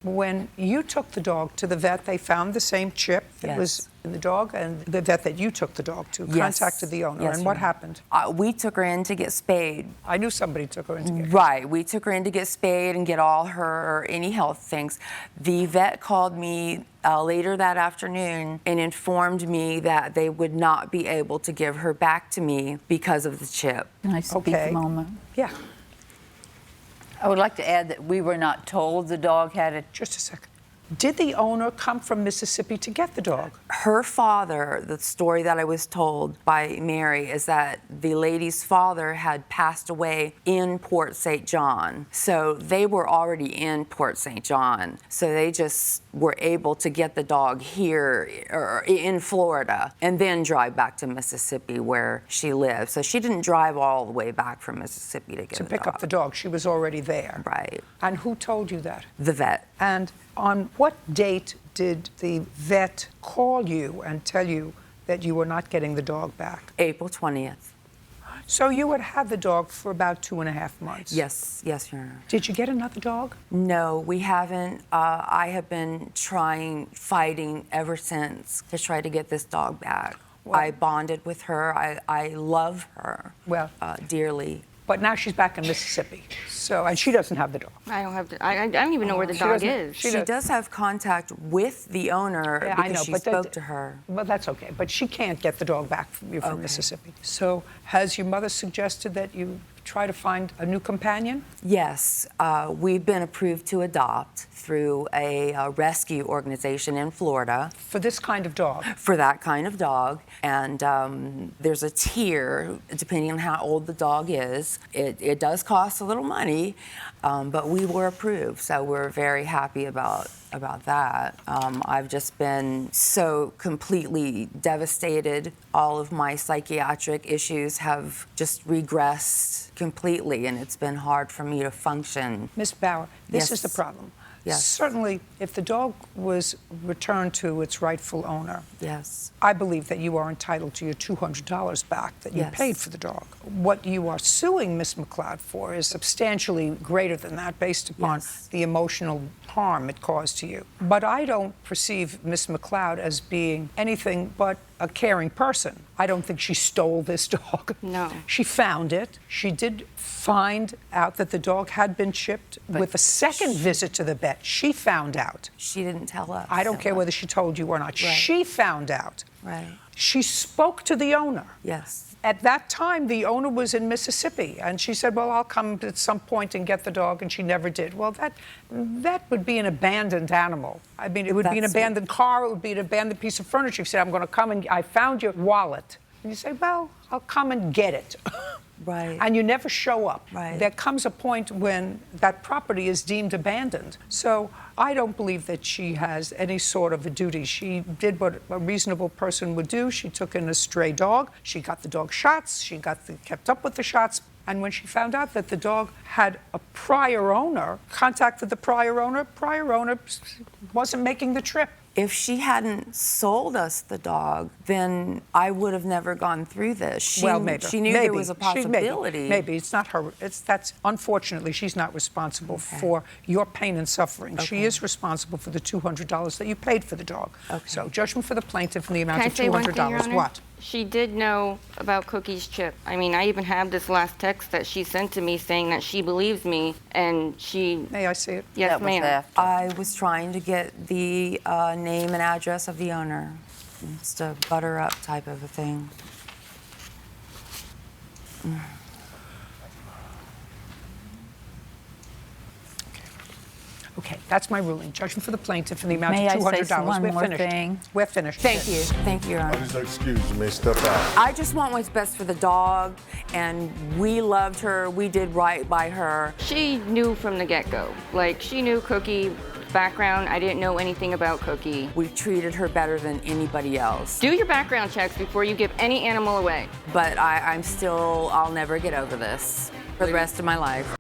When you took the dog to the vet, they found the same chip that was in the dog, and the vet that you took the dog to contacted the owner. And what happened? We took her in to get spayed. I knew somebody took her in to get Right. We took her in to get spayed and get all her any health things. The vet called me later that afternoon and informed me that they would not be able to give her back to me because of the chip. Can I speak a moment? Yeah. I would like to add that we were not told the dog had a... Just a second. Did the owner come from Mississippi to get the dog? Her father, the story that I was told by Mary, is that the lady's father had passed away in Port St. John. So they were already in Port St. John. So they just were able to get the dog here or in Florida and then drive back to Mississippi where she lived. So she didn't drive all the way back from Mississippi to get the dog. To pick up the dog. She was already there. Right. And who told you that? The vet. And on what date did the vet call you and tell you that you were not getting the dog back? April 20th. So you had had the dog for about 2.5 months? Yes, Your Honor. Did you get another dog? No, we haven't. I have been fighting ever since to try to get this dog back. Well, I bonded with her. I love her dearly. But now she's back in Mississippi, and she doesn't have the dog. I don't have the. I don't even know where the dog is. She does have contact with the owner because she spoke to her. Well, that's okay. But she can't get the dog back from you from Mississippi. So has your mother suggested that you try to find a new companion? Yes, we've been approved to adopt through a rescue organization in Florida. For this kind of dog? For that kind of dog. And there's a tier, depending on how old the dog is. It does cost a little money, but we were approved, so we're very happy about that. I've just been so completely devastated. All of my psychiatric issues have just regressed completely, and it's been hard for me to function. Ms. Bauer, this is the problem. Yes. Certainly, if the dog was returned to its rightful owner, I believe that you are entitled to your $200 back that you paid for the dog. What you are suing Ms. McLeod for is substantially greater than that based upon the emotional harm it caused to you. But I don't perceive Ms. McLeod as being anything but a caring person. I don't think she stole this dog. No. She found it. She did find out that the dog had been chipped with a second visit to the vet. She found out. She didn't tell us. I don't care whether she told you or not. Right. She found out. Right. She spoke to the owner. Yes. At that time, the owner was in Mississippi, and she said, well, I'll come at some point and get the dog, and she never did. Well, that would be an abandoned animal. I mean, it would be an abandoned car. It would be an abandoned piece of furniture. She said, I'm going to come and I found your wallet. And you say, well, I'll come and get it. Right. And you never show up. Right. There comes a point when that property is deemed abandoned. So I don't believe that she has any sort of a duty. She did what a reasonable person would do. She took in a stray dog. She got the dog shots. She kept up with the shots. And when she found out that the dog had a prior owner, contacted the prior owner wasn't making the trip. If she hadn't sold us the dog, then I would have never gone through this. Maybe. She knew there was a possibility. Maybe. It's not her. Unfortunately, she's not responsible for your pain and suffering. She is responsible for the $200 that you paid for the dog. So judgment for the plaintiff in the amount of $200. Can I say one thing, Your Honor? What? She did know about Cookie's chip. I mean, I even have this last text that she sent to me saying that she believes me, and she... May I see it? Yes, ma'am. I was trying to get the name and address of the owner. Just a butter up type of a thing. Okay, that's my ruling. Judgment for the plaintiff in the amount May of $200. I say one We're more finished. thing? We're finished. Thank you. Thank you, Your Honor. What is excuse? You may step out. I just want what's best for the dog, and we loved her. We did right by her. She knew from the get-go. Like, she knew Cookie background. I didn't know anything about Cookie. We treated her better than anybody else. Do your background checks before you give any animal away. But I'll never get over this for the rest of my life.